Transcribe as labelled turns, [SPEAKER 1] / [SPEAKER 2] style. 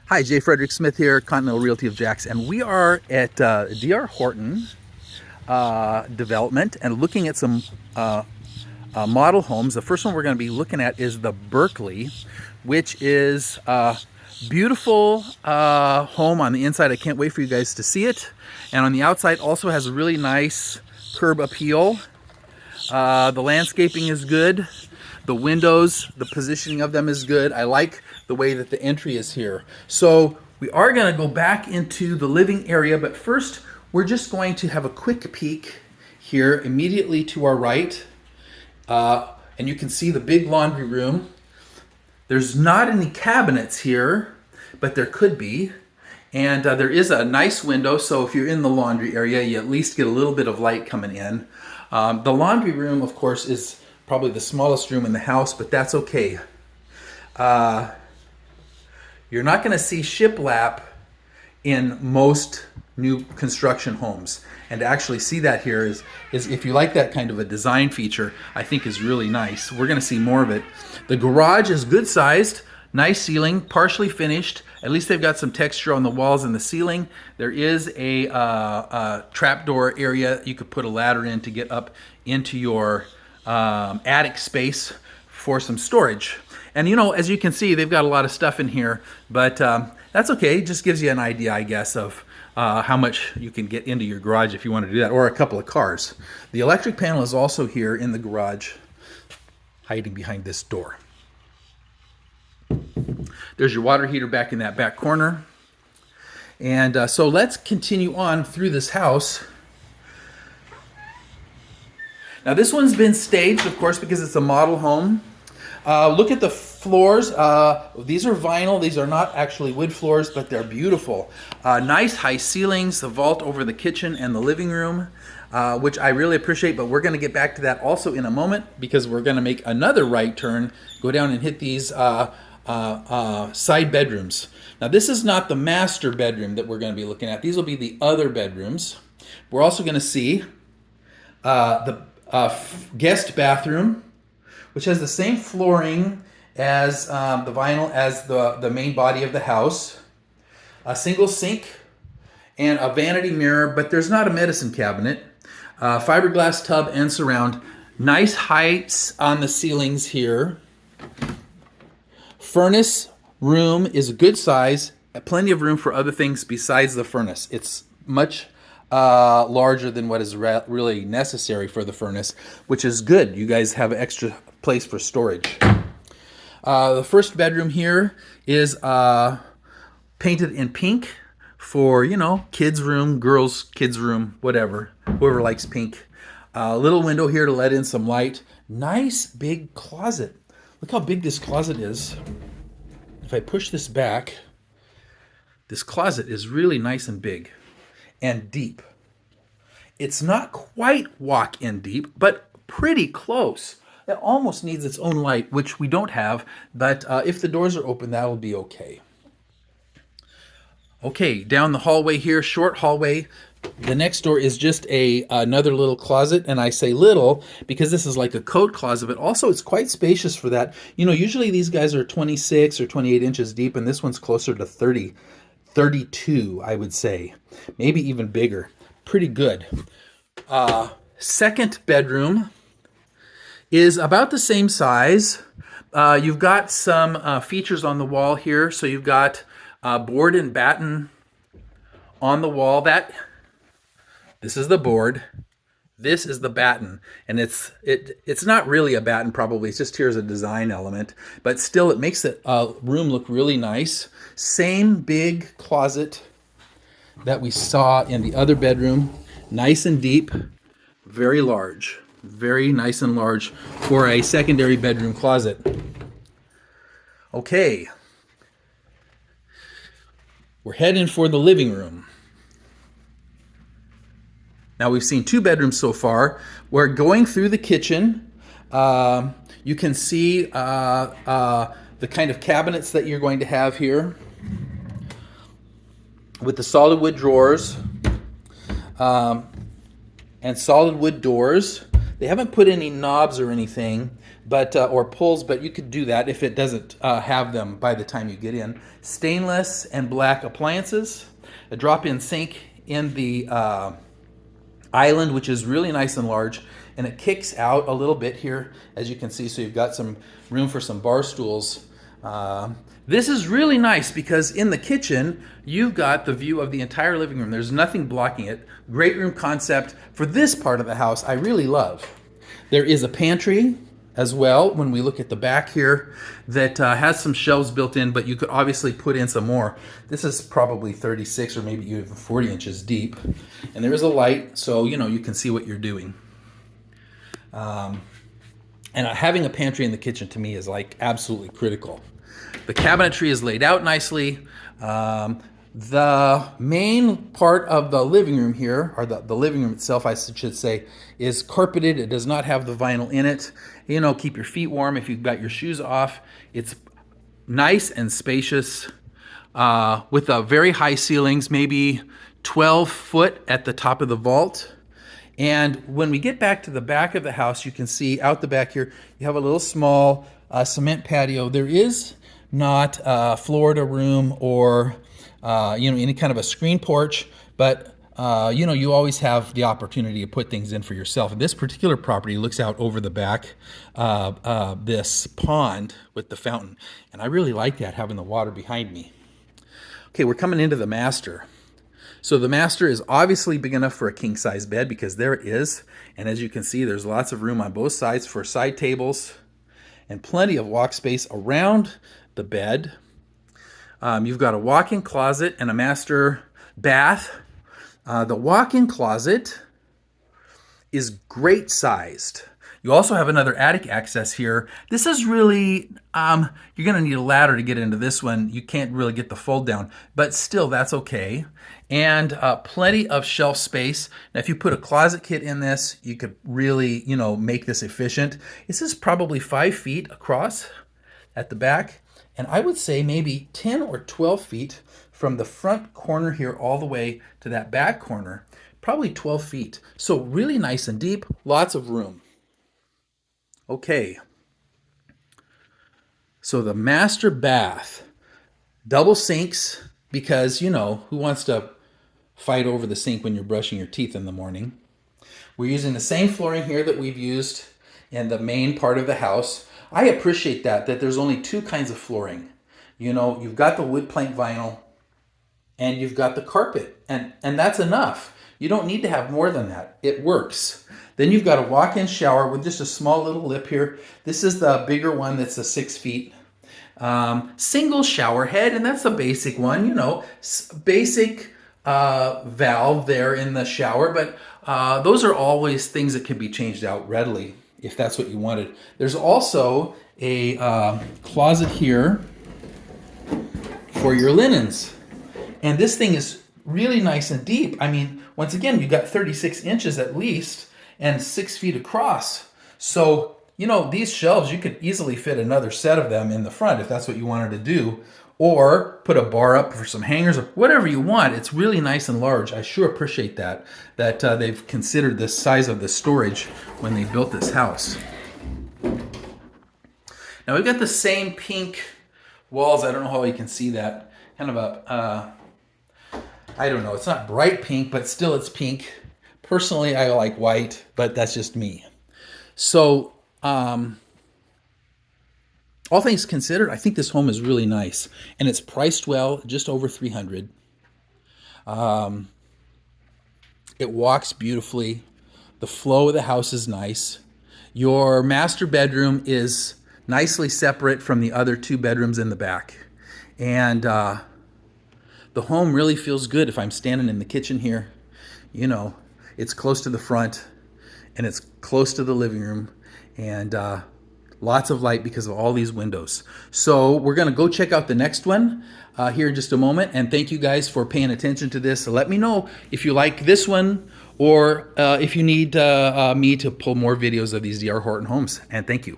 [SPEAKER 1] Hi, Jay Frederick Smith here, Continental Realty of Jacks, and we are at DR Horton development and looking at some model homes. The first one we're going to be looking at is the Berkley, which is a beautiful home on the inside. I can't wait for you guys to see it. And on the outside also has a really nice curb appeal. The landscaping is good. The windows, the positioning of them is good. I like the way that the entry is here. So we are going to go back into the living area, but first we're just going to have a quick peek here immediately to our right. And you can see the big laundry room. There's not any cabinets here, but there could be. And there is a nice window, so if you're in the laundry area, you at least get a little bit of light coming in. The laundry room, of course, is probably the smallest room in the house, but that's okay. You're not going to see shiplap in most new construction homes. And to actually see that here is if you like that kind of a design feature, I think is really nice. We're going to see more of it. The garage is good sized, nice ceiling, partially finished. At least they've got some texture on the walls and the ceiling. There is a trapdoor area you could put a ladder in to get up into your attic space for some storage. And you know, as you can see, they've got a lot of stuff in here, but that's okay. It just gives you an idea, I guess, of how much you can get into your garage if you want to do that, or a couple of cars. The electric panel is also here in the garage, hiding behind this door. There's your water heater back in that back corner. And so let's continue on through this house. Now this one's been staged, of course, because it's a model home. Look at the floors. These are vinyl. These are not actually wood floors, but they're beautiful. Nice high ceilings, the vault over the kitchen and the living room, which I really appreciate, but we're going to get back to that also in a moment because we're going to make another right turn, go down and hit these side bedrooms. Now this is not the master bedroom that we're going to be looking at. These will be the other bedrooms. We're also going to see the guest bathroom, which has the same flooring as the vinyl as the main body of the house. A single sink and a vanity mirror, but there's not a medicine cabinet. Fiberglass tub and surround. Nice heights on the ceilings here. Furnace room is a good size. Plenty of room for other things besides the furnace. It's much larger than what is really necessary for the furnace, which is good. You guys have an extra place for storage. The first bedroom here is painted in pink for, you know, kids' room, girls' kids' room, whatever. Whoever likes pink. Little window here to let in some light. Nice big closet. Look how big this closet is. If I push this back, this closet is really nice and big and deep. It's not quite walk-in deep, but pretty close. It almost needs its own light, which we don't have, but if the doors are open, that'll be okay. Okay, down the hallway here, short hallway. The next door is just another little closet, and I say little because this is like a coat closet, but also it's quite spacious for that. You know, usually these guys are 26 or 28 inches deep, and this one's closer to 30, 32, I would say. Maybe even bigger. Pretty good. Second bedroom is about the same size. You've got some features on the wall here. So you've got board and batten on the wall. This is the board. This is the batten, and it's not really a batten probably. It's just here as a design element, but still it makes the room look really nice. Same big closet that we saw in the other bedroom. Nice and deep, very large. Very nice and large for a secondary bedroom closet. Okay. We're heading for the living room. Now we've seen two bedrooms so far. We're going through the kitchen. You can see the kind of cabinets that you're going to have here with the solid wood drawers and solid wood doors. They haven't put any knobs or anything, but or pulls, but you could do that if it doesn't have them by the time you get in. Stainless and black appliances, a drop-in sink in the island, which is really nice and large, and it kicks out a little bit here, as you can see, so you've got some room for some bar stools. This is really nice because in the kitchen, you've got the view of the entire living room. There's nothing blocking it. Great room concept for this part of the house. I really love. There is a pantry as well when we look at the back here that has some shelves built in, but you could obviously put in some more. This is probably 36 or maybe even 40 inches deep. And there is a light, so you can see what you're doing. And having a pantry in the kitchen to me is like absolutely critical. The cabinetry is laid out nicely. The main part of the living room here, or the living room itself, I should say, is carpeted. It does not have the vinyl in it. Keep your feet warm if you've got your shoes off. It's nice and spacious with very high ceilings, maybe 12 foot at the top of the vault. And when we get back to the back of the house, you can see out the back here, you have a little small cement patio. There is not a Florida room or any kind of a screen porch, but you always have the opportunity to put things in for yourself. And this particular property looks out over the back, this pond with the fountain. And I really like that, having the water behind me. Okay, we're coming into the master. So the master is obviously big enough for a king-size bed, because there it is. And as you can see, there's lots of room on both sides for side tables and plenty of walk space around the bed. You've got a walk-in closet and a master bath. The walk-in closet is great sized. You also have another attic access here. This is really, you're gonna need a ladder to get into this one. You can't really get the fold down, but still that's okay. And plenty of shelf space. Now if you put a closet kit in this, you could really, make this efficient. This is probably 5 feet across at the back. And I would say maybe 10 or 12 feet from the front corner here all the way to that back corner, probably 12 feet. So really nice and deep, lots of room. Okay, so the master bath, double sinks, because, who wants to fight over the sink when you're brushing your teeth in the morning? We're using the same flooring here that we've used in the main part of the house. I appreciate that there's only 2 kinds of flooring. You've got the wood plank vinyl and you've got the carpet, and that's enough. You don't need to have more than that. It works. Then you've got a walk-in shower with just a small little lip here. This is the bigger one that's a 6 feet. Single shower head, and that's the basic one, basic valve there in the shower, but those are always things that can be changed out readily if that's what you wanted. There's also a closet here for your linens. And this thing is really nice and deep. I mean, once again, you've got 36 inches at least and 6 feet across. So, these shelves, you could easily fit another set of them in the front if that's what you wanted to do, or put a bar up for some hangers or whatever you want. It's really nice and large. I sure appreciate that they've considered this size of the storage when they built this house. Now we've got the same pink walls. I don't know how you can see that. Kind of a, I don't know, it's not bright pink, but still it's pink. Personally, I like white, but that's just me. So, all things considered, I think this home is really nice, and it's priced well, just over $300. It walks beautifully. The flow of the house is nice. Your master bedroom is nicely separate from the other 2 bedrooms in the back. And the home really feels good if I'm standing in the kitchen here. It's close to the front, and it's close to the living room, and lots of light because of all these windows. So we're going to go check out the next one here in just a moment. And thank you guys for paying attention to this. So let me know if you like this one, or if you need me to pull more videos of these DR Horton homes. And thank you.